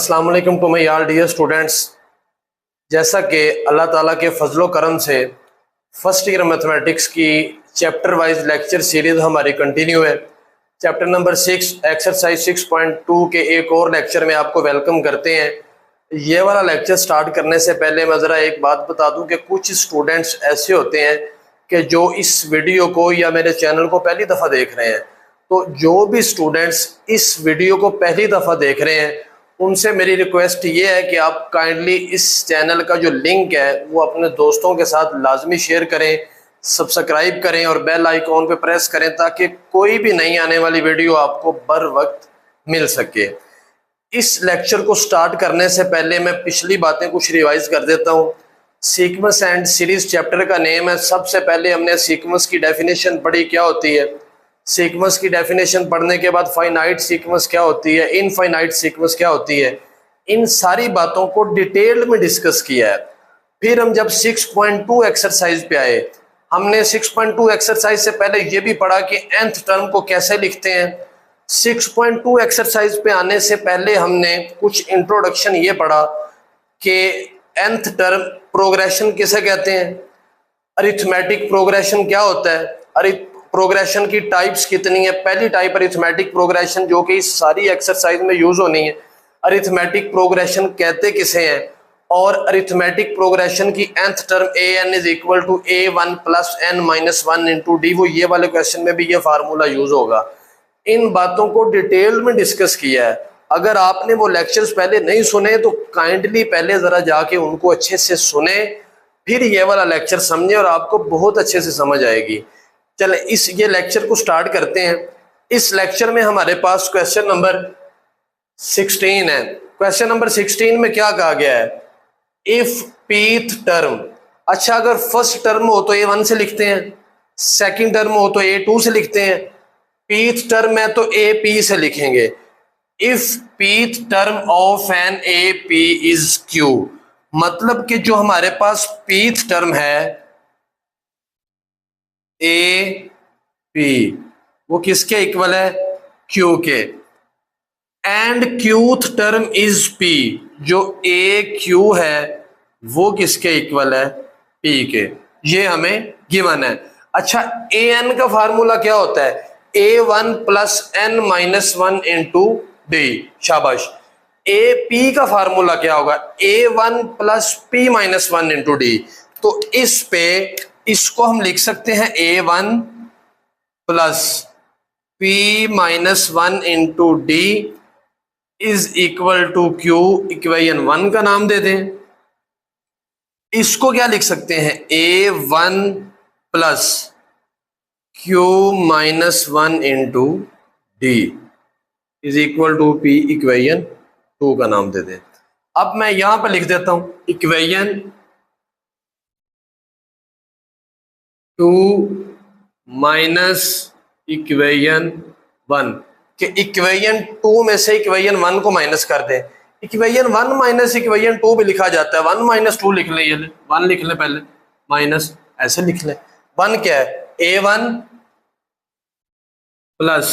अस्सलाम वालेकुम to my all dear students. जैसा कि अल्लाह ताला के फजलो करम से फर्स्ट ईयर मैथमेटिक्स की चैप्टर वाइज लेक्चर सीरीज़ हमारी कंटिन्यू है। चैप्टर नंबर 6 एक्सरसाइज 6.2 के एक और लेक्चर में आपको वेलकम करते हैं। ये वाला लेक्चर स्टार्ट करने से पहले मैं ज़रा एक बात बता दूं कि कुछ स्टूडेंट्स ऐसे होते हैं कि जो इस वीडियो को या मेरे चैनल को पहली दफ़ा देख रहे हैं, तो जो भी स्टूडेंट्स इस वीडियो को पहली दफ़ा देख रहे हैं उनसे मेरी रिक्वेस्ट ये है कि आप काइंडली इस चैनल का जो लिंक है वो अपने दोस्तों के साथ लाजमी शेयर करें, सब्सक्राइब करें और बेल आइकॉन पे प्रेस करें ताकि कोई भी नई आने वाली वीडियो आपको बर वक्त मिल सके। इस लेक्चर को स्टार्ट करने से पहले मैं पिछली बातें कुछ रिवाइज कर देता हूँ। सीक्वेंस एंड सीरीज चैप्टर का नेम है। सबसे पहले हमने सीक्वेंस की डेफिनेशन पढ़ी, क्या होती है। सीक्वेंस की डेफिनेशन पढ़ने के बाद फाइनाइट सीक्वेंस क्या होती है, इनफाइनाइट सीक्वेंस क्या होती है, इन सारी बातों को डिटेल में डिस्कस किया है। फिर हम जब 6.2 एक्सरसाइज पे आए, हमने 6.2 एक्सरसाइज से पहले ये भी पढ़ा कि nth टर्म को कैसे लिखते हैं। 6.2 एक्सरसाइज पे आने से पहले हमने कुछ इंट्रोडक्शन ये पढ़ा कि nth टर्म प्रोग्रेशन किसे कहते हैं, अरिथमेटिक प्रोग्रेशन क्या होता है, प्रोग्रेशन की टाइप्स कितनी है। पहली टाइप अरिथमेटिक प्रोग्रेशन जो कि इस सारी एक्सरसाइज में यूज होनी है, अरिथमेटिक प्रोग्रेशन कहते किसे हैं। और अरिथमेटिक प्रोग्रेशन की nth term an is equal to a1 plus n minus 1 into d, वो ये वाले क्वेश्चन में भी ये फार्मूला यूज होगा। इन बातों को डिटेल में डिस्कस किया है। अगर आपने वो लेक्चर्स पहले नहीं सुने तो काइंडली पहले जरा जाके उनको अच्छे से सुने, फिर ये वाला लेक्चर समझे और आपको बहुत अच्छे से समझ आएगी। चले ये लेक्चर को स्टार्ट करते हैं। इस लेक्चर में हमारे पास क्वेश्चन नंबर 16 है। क्वेश्चन नंबर 16 में क्या कहा गया है, इफ पीथ टर्म, अच्छा अगर फर्स्ट टर्म हो तो a1 से लिखते हैं, सेकंड टर्म हो तो a2 से लिखते हैं, पीथ टर्म है तो ap से लिखेंगे। If pth term of an ap is q, मतलब कि जो हमारे पास पीथ टर्म है ए पी वो किसके इक्वल है, क्यू के। एंड क्यूथ टर्म इज पी, जो ए क्यू है वो किसके इक्वल है, पी के। ये हमें गिवन है। अच्छा ए एन का फार्मूला क्या होता है, a1 plus n minus 1 into d, शाबाश। ए पी का फार्मूला क्या होगा, a1 plus p minus 1 into D. तो इस पे इसको हम लिख सकते हैं a1 plus p minus 1 into D is equal to q, equation 1 का नाम दे दें। इसको क्या लिख सकते हैं, a1 plus q minus 1 into D is equal to p, equation 2 का नाम दे दें। अब मैं यहां पर लिख देता हूं इक्वेशन 2 माइनस इक्वेशन 1 के इक्वेशन 2 में से इक्वेशन 1 को माइनस कर दें। इक्वेशन 1 माइनस इक्वेशन 2 भी लिखा जाता है, 1 माइनस 2 लिख लें, ये 1 लिख लें पहले, माइनस ऐसे लिख लें। 1 क्या है, a1 plus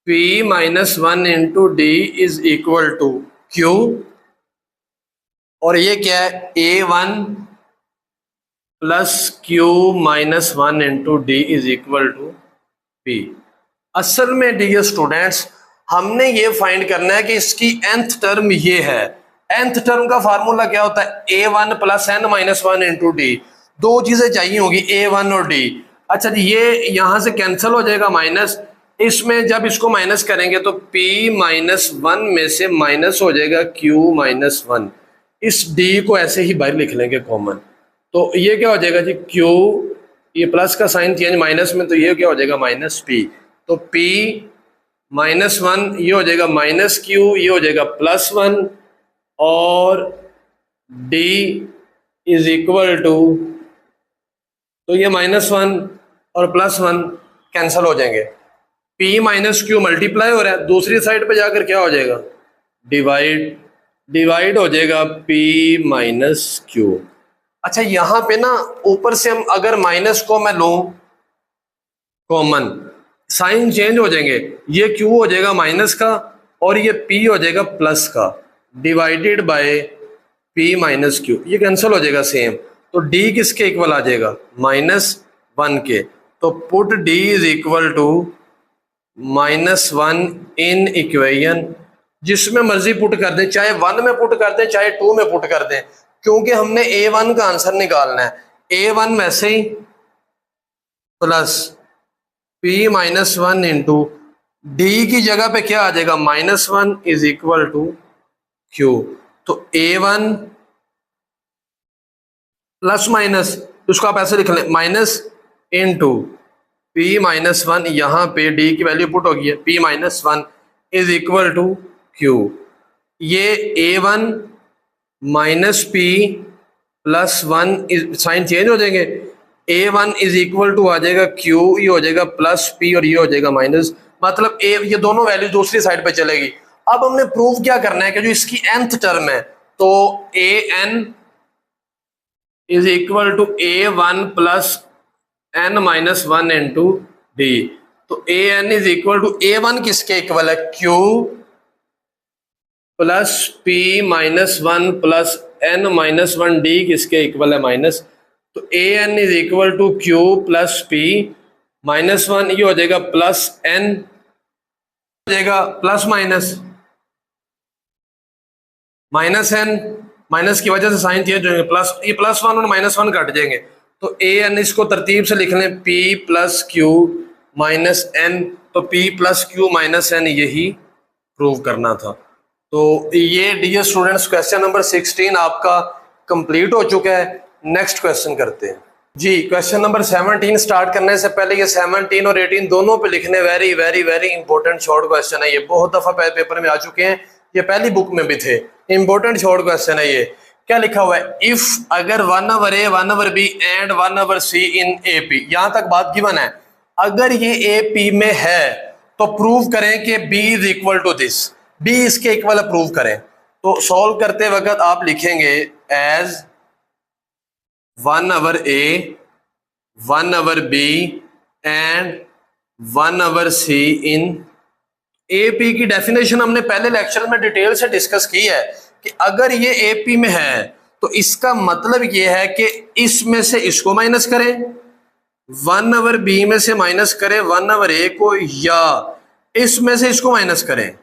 p minus 1 into D is equal to q, और ये क्या है, a1 प्लस Q minus 1 into D is equal to P. असल में डियर स्टूडेंट्स हमने ये फाइंड करना है कि इसकी nth टर्म ये है। nth टर्म का फार्मूला क्या होता है, a1 plus n minus 1 into D. दो चीजें चाहिए होगी, a1 और d। अच्छा जी, ये यहां से कैंसिल हो जाएगा माइनस, इसमें जब इसको माइनस करेंगे तो p माइनस 1 में से माइनस हो जाएगा q माइनस 1। इस d को ऐसे ही बाहर लिख लेंगे कॉमन, तो ये क्या हो जाएगा जी, Q, ये प्लस का साइन चेंज माइनस में, तो ये क्या हो जाएगा माइनस P। तो P माइनस 1 ये हो जाएगा माइनस Q, ये हो जाएगा प्लस 1, और D इज इक्वल टू, तो ये माइनस 1 और प्लस 1 कैंसल हो जाएंगे। P माइनस Q मल्टीप्लाई हो रहा है, दूसरी साइड पे जाकर क्या हो जाएगा, डिवाइड हो जाएगा P माइनस Q। अच्छा यहां पे ना ऊपर से हम अगर माइनस को मैं लूं कॉमन, साइन चेंज हो जाएंगे, ये Q हो जाएगा माइनस का और ये P हो जाएगा प्लस का। Divided by P minus Q, ये कैंसिल हो जाएगा सेम, तो डी किसके इक्वल आ जाएगा, -1 के। तो put D is equal to -1 in equation, जिसमें मर्जी पुट कर दें, चाहे 1 में पुट कर दें चाहे 2 में पुट कर दें, क्योंकि हमने A1 का आंसर निकालना है। A1 वैसे ही plus P minus 1 into d की जगह पे क्या आ जाएगा, -1 इज इक्वल टू Q। तो A1 प्लस माइनस, उसको आप ऐसे लिख लें, माइनस इंटू P माइनस 1, यहाँ पे डी की वैल्यू पुट होगी है, P minus 1 is equal to Q। ये A1 minus P plus 1 sign change हो जाएंगे, A1 इज इक्वल टू आ जाएगा Q, ये हो जाएगा प्लस P और ये हो जाएगा माइनस, मतलब ये दोनों वैल्यू दूसरी साइड पे चलेगी। अब हमने प्रूव क्या करना है कि जो इसकी nth टर्म है, तो an is equal to A1 plus n minus 1 into D. तो an is equal to A1 किसके इक्वल है, Q plus P minus 1 plus n minus 1 D किसके इक्वल है, माइनस। तो an is equal to Q plus P minus 1, ये हो जाएगा plus n, हो जाएगा plus minus minus n, minus की वजह से साइन चेंज होंगे, प्लस, ये प्लस 1 और माइनस 1 कट जाएंगे। तो an इसको तरतीब से लिख लें, P plus Q minus n, तो P plus Q minus n, यही प्रूव करना था। तो ये डियर स्टूडेंट्स क्वेश्चन नंबर 16 आपका कंप्लीट हो चुका है। नेक्स्ट क्वेश्चन करते हैं जी। क्वेश्चन नंबर 17 स्टार्ट करने से पहले ये 17 और 18 दोनों पे लिखने very very very important short question है। ये बहुत दफा पेपर में आ चुके हैं, ये पहली बुक में भी थे। इंपॉर्टेंट शॉर्ट क्वेश्चन है ये। क्या लिखा हुआ है, इफ अगर 1/a 1/b and 1/c in AP, यहां तक बात गिवन है। अगर ये AP में है तो प्रूव करें कि B is equal to this, B इसके इक्वल प्रूव करें। तो सॉल्व करते वक्त आप लिखेंगे as 1/a 1/b and 1/c in AP की डेफिनेशन हमने पहले लेक्चर में डिटेल से डिस्कस की है कि अगर ये AP में है तो इसका मतलब ये है कि इसमें से इसको माइनस करें, 1/b में से माइनस करें 1/a को, या इसमें से इसको माइनस करें,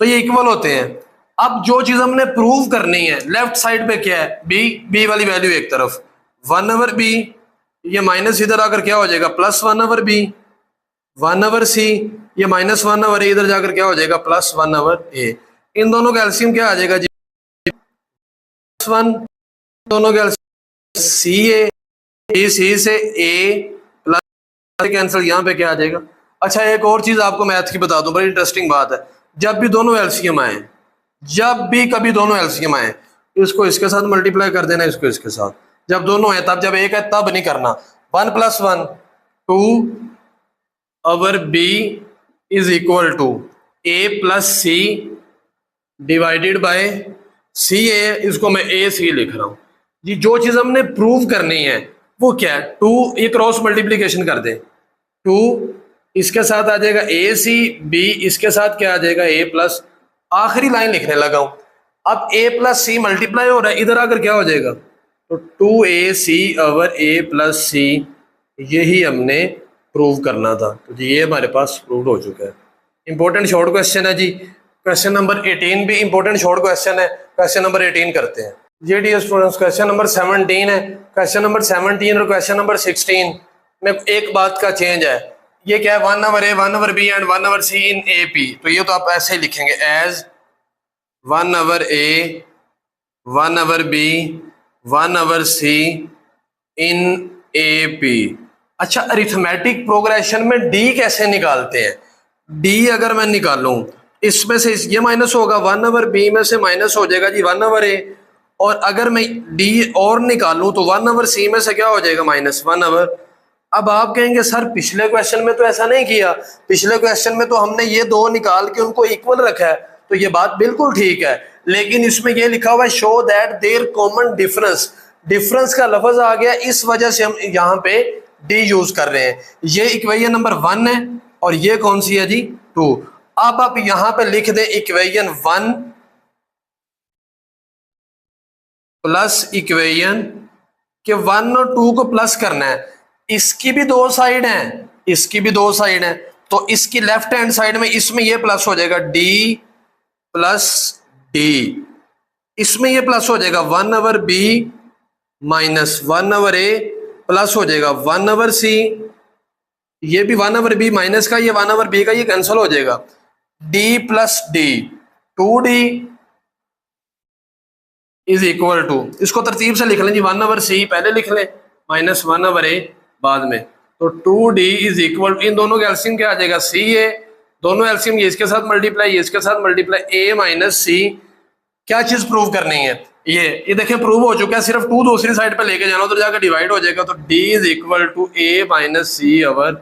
तो ये इक्वल होते हैं। अब जो चीज हमने प्रूव करनी है, लेफ्ट साइड पे क्या है, B वाली वैल्यू एक तरफ, 1/b, ये माइनस इधर आकर क्या हो जाएगा, प्लस 1/b, 1/c, ये माइनस 1/a इधर जाकर क्या हो जाएगा, प्लस 1/a। इन दोनों का एलसीएम क्या आ जाएगा जी, 1, दोनों का एलसीएम C से A प्लस कैंसिल, यहाँ पे क्या आ जाएगा। अच्छा, एक और चीज आपको मैथ की बता दूं, बड़ी इंटरेस्टिंग बात है। जब भी दोनों एलसीएम आए, जब भी कभी दोनों एलसीएम आए, इसको इसके साथ मल्टीप्लाई कर देना, इसको इसके साथ। जब दोनों है तब, जब एक है तब नहीं करना। 1 + 1 2/b is equal to A + c divided by CA, इसको मैं AC लिख रहा हूं जी। जो चीज हमने प्रूव करनी है वो क्या है, 2, ये क्रॉस मल्टीप्लीकेशन कर दे, 2 इसके साथ आ जाएगा AC, B इसके साथ क्या आ जाएगा, A+, आखिरी लाइन लिखने लगा हूं। अब A + C मल्टीप्लाई हो रहा है, इधर आकर क्या हो जाएगा, तो 2AC/A + C, यही हमने प्रूव करना था। तो जी ये हमारे पास प्रूव हो चुका है। इंपॉर्टेंट शॉर्ट क्वेश्चन है जी। क्वेश्चन नंबर 18 भी इंपॉर्टेंट शॉर्ट क्वेश्चन है। क्वेश्चन नंबर 18 करते हैं जी डियर स्टूडेंट्स। क्वेश्चन नंबर 17 है। क्वेश्चन नंबर 17 और क्वेश्चन नंबर 16 में एक बात का चेंज है। ये क्या है, 1/a 1/b and 1/c in AP। तो ये तो आप ऐसे ही लिखेंगे as 1/a 1/b 1/c in AP। अच्छा, अरिथमेटिक प्रोग्रेशन में D कैसे निकालते हैं। D अगर मैं निकालूं, इसमें से ये माइनस होगा, 1/b में से माइनस हो जाएगा जी 1/a, और अगर मैं D और निकालूं तो 1/c में से क्या हो जाएगा, माइनस 1/। अब आप कहेंगे सर पिछले क्वेश्चन में तो ऐसा नहीं किया, पिछले क्वेश्चन में तो हमने ये दो निकाल के उनको इक्वल रखा है। तो ये बात बिल्कुल ठीक है, लेकिन इसमें ये लिखा हुआ है show that their common difference, difference का लफ्ज आ गया, इस वजह से हम यहाँ पे D यूज कर रहे हैं। ये इक्वेशन नंबर 1 है और ये कौन सी है जी, 2। अब आप यहां पे लिख दें इक्वेशन 1 प्लस इक्वेशन के 1 और 2 को प्लस करना है। इसकी भी दो साइड है, इसकी भी दो साइड है, तो इसकी लेफ्ट हैंड साइड में इसमें ये प्लस हो जाएगा डी प्लस डी, इसमें ये प्लस हो जाएगा 1/b माइनस 1/a प्लस हो जाएगा 1/c, ये भी 1/b माइनस का, ये 1/b का, ये कैंसिल हो जाएगा। d plus D 2d is equal to, इसको तरतीब से लिख लें जी, 1/c पहले लिख लें माइनस 1/a बाद में, तो 2d इज इक्वल, इन दोनों का एलसीएम क्या आ जाएगा ca, दोनों एलसीएम ये इसके साथ मल्टीप्लाई, ये इसके साथ मल्टीप्लाई, a माइनस c। क्या चीज प्रूव करनी है, ये देखिए प्रूव हो चुका है, सिर्फ 2 दूसरी साइड पे लेके जाना, उधर जाकर डिवाइड हो जाएगा, तो d is equal to a minus c over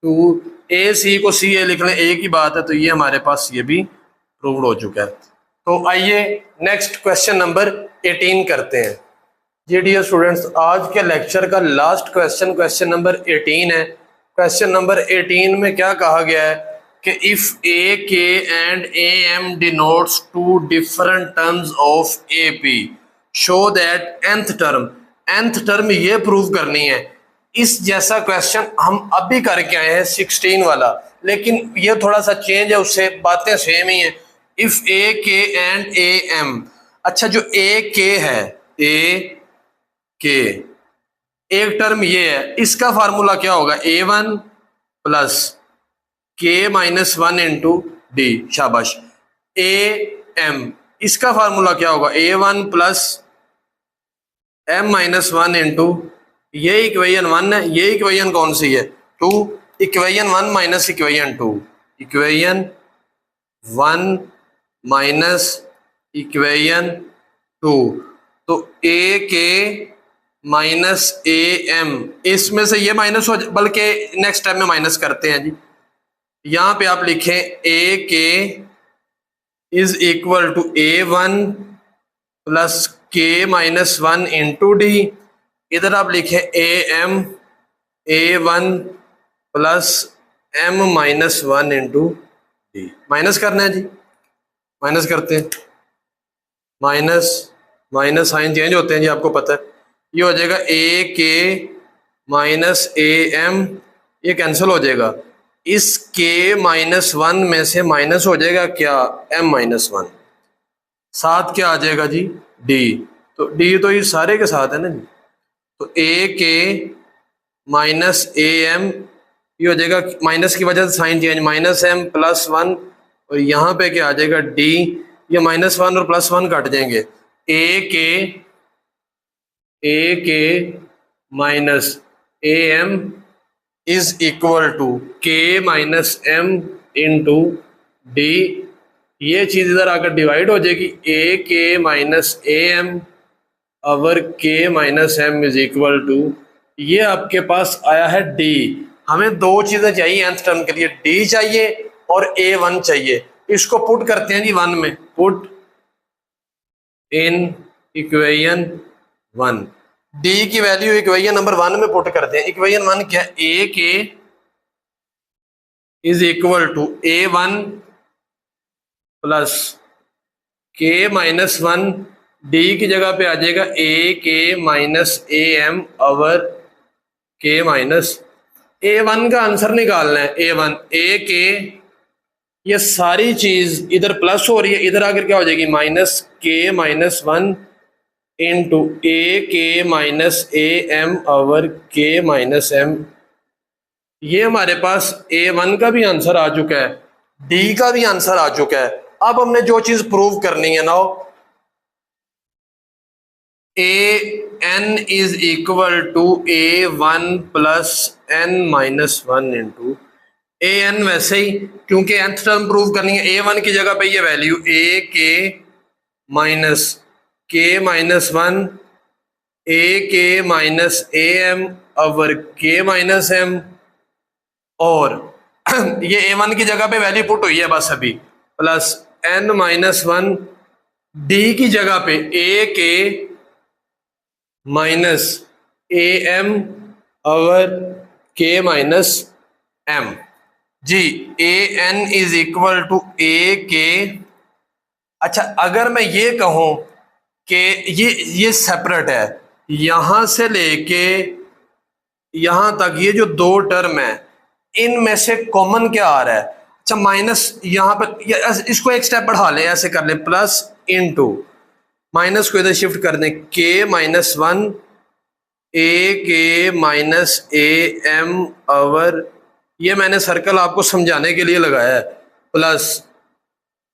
2, a c को c a लिख लें, a की बात है, तो ये हमारे पास ये भी प्रूव्ड हो चुका है। तो आइए नेक्स्ट क्वेश्चन नंबर 18 करते हैं। जी डियर स्टूडेंट्स, आज के लेक्चर का लास्ट क्वेश्चन, क्वेश्चन नंबर 18 है। क्वेश्चन नंबर 18 में क्या कहा गया है कि if A K and A M denotes two different terms of A P show that nth term ये प्रूव करनी है। इस जैसा क्वेश्चन हम अभी करके आए हैं 16 वाला, लेकिन ये थोड़ा सा चेंज है, उससे बातें सेम ही है। If A K and A M, अच्छा जो ए के है, ए के एक टर्म ये है, इसका फार्मूला क्या होगा, a1 plus K minus 1 into d, शाबाश। ए एम, इसका फार्मूला क्या होगा, a1 plus m minus 1 into, ये इक्वेशन 1 है, ये इक्वेशन कौन सी है, 2, equation 1 minus equation 2, equation 1 minus equation 2, तो ए के माइनस ए एम, इसमें से ये माइनस हो, बल्कि नेक्स्ट स्टेप में माइनस करते हैं जी। यहां पे आप लिखें A K is equal to a1 plus K minus 1 into D, इधर आप लिखें A M a1 plus m minus 1 into D. Minus करना है जी, माइनस करते हैं, माइनस माइनस साइन चेंज होते हैं जी, आपको पता है। ये हो जाएगा ए के माइनस ए एम, ये कैंसिल हो जाएगा, इस के माइनस 1 में से माइनस हो जाएगा क्या, m माइनस 1, साथ क्या आ जाएगा जी, d, तो d तो ये सारे के साथ है ना जी, तो a K minus A M, ये हो जाएगा माइनस की वजह से sign change, minus m plus 1, और यहाँ पे क्या आ जाएगा d, ये माइनस 1 और प्लस 1 कट जाएंगे, a K minus A M is equal to K minus M into D, ये चीज इधर आकर डिवाइड हो जाएगी, ए के माइनस ए एम ओवर के minus M is equal to, ये आपके पास आया है डी। हमें दो चीजें चाहिए nth टर्म के लिए, डी चाहिए और a1 चाहिए। इसको पुट करते हैं जी 1 में, पुट इन इक्वेशन 1, डी की वैल्यू इक्वेशन नंबर 1 में पुट करते हैं। इक्वेशन 1 क्या है, A K is equal to a1 plus K minus 1, D की जगह पे आ जाएगा ए के माइनस ए एम ओवर के माइनस, a1 का आंसर निकालना है, a1 ए के, ये सारी चीज इधर प्लस हो रही है, इधर आकर क्या हो जाएगी, माइनस के माइनस 1 इंटू ए के माइनस ए एम ओवर के माइनस एम। ये हमारे पास a1 का भी आंसर आ चुका है, डी का भी आंसर आ चुका है। अब हमने जो चीज प्रूव करनी है ना, a n is equal to a1 plus n minus 1 into a n, वैसे ही क्योंकि nth टर्म प्रूव करनी है, a1 की जगह पे ये वैल्यू ए के माइनस के माइनस 1, ए के माइनस ए एम ओवर के माइनस एम, और ये a1 की जगह पे वैल्यू पुट हुई है बस अभी, प्लस n माइनस 1, डी की जगह पे ए के माइनस ए एम ओवर के माइनस एम, जी a n is equal to a k. अच्छा, अगर मैं ये कहूं कि ये सेपरेट है, यहां से लेके यहां तक ये जो दो टर्म है इनमें से कॉमन क्या आ रहा है? अच्छा, माइनस यहां पर इसको एक स्टेप बढ़ा ले, ऐसे कर ले, प्लस इनटू माइनस को इधर शिफ्ट कर दें, के माइनस वन ए के माइनस ए एम ओवर, ये मैंने सर्कल आपको समझाने के लिए लगाया है, plus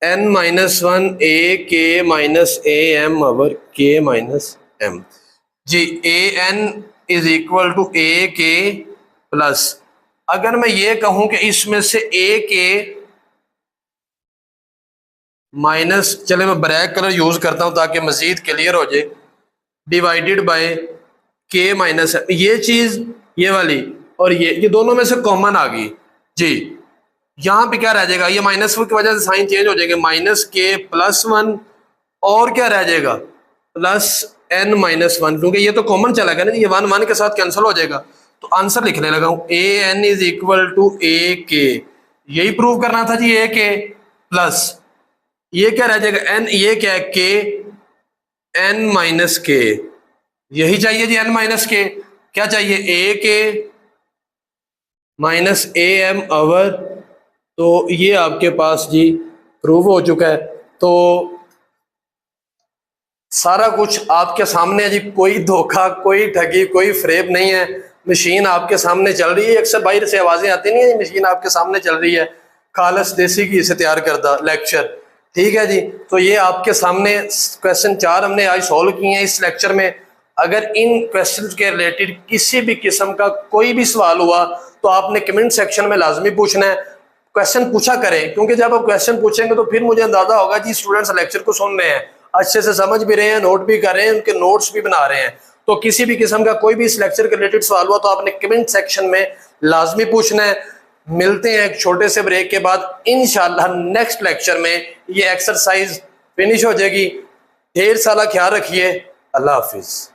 n minus one a के माइनस ए एम ओवर के माइनस एम। जी a n is equal to a k plus, अगर मैं ये कहूं कि इसमें से ए के माइनस, चले मैं ब्रैक कलर यूज करता हूं ताकि मजीद क्लियर हो जाए, डिवाइडेड बाय के माइनस, ये चीज ये वाली और ये दोनों में से कॉमन आ गई जी। यहां पे क्या रह जाएगा? ये माइनस की वजह से साइन चेंज हो जाएंगे, माइनस के प्लस वन, और क्या रह जाएगा? प्लस एन माइनस वन, क्योंकि ये तो कॉमन चला गया ना, ये वन वन के साथ कैंसिल हो जाएगा। तो आंसर लिखने लगा हूं, ए n is equal to a के, यही प्रूव करना था जी, ए के प्लस ये क्या रह जाएगा? एन, ये क्या है? के एन माइनस के, यही चाहिए जी, एन माइनस के। क्या चाहिए? ए के माइनस ए एम ओवर, तो ये आपके पास जी प्रूव हो चुका है। तो सारा कुछ आपके सामने है जी, कोई धोखा, कोई ठगी, कोई फ्रेब नहीं है, मशीन आपके सामने चल रही है। अक्सर बाहर से आवाजें आती नहीं है, मशीन आपके सामने चल रही है, खालस देसी घी से तैयार करता लेक्चर, ठीक है जी। तो ये आपके सामने क्वेश्चन 4 हमने आज सॉल्व किए हैं इस लेक्चर में। अगर इन क्वेश्चन के रिलेटेड किसी भी किस्म का कोई भी सवाल हुआ तो आपने कमेंट सेक्शन में लाजमी पूछना है, क्वेश्चन पूछा करें, क्योंकि जब आप क्वेश्चन पूछेंगे तो फिर मुझे अंदाजा होगा जी स्टूडेंट्स लेक्चर को सुन रहे हैं, अच्छे से समझ भी रहे हैं, नोट भी कर रहे हैं, उनके नोट्स भी बना रहे हैं। तो किसी भी किस्म का कोई भी इस लेक्चर के रिलेटेड सवाल हुआ तो आपने कमेंट सेक्शन में लाजमी पूछना है। मिलते हैं एक छोटे से ब्रेक के बाद, इंशाल्लाह नेक्स्ट लेक्चर में ये एक्सरसाइज फिनिश हो जाएगी। ढेर सारा ख्याल रखिए, अल्लाह हाफिज।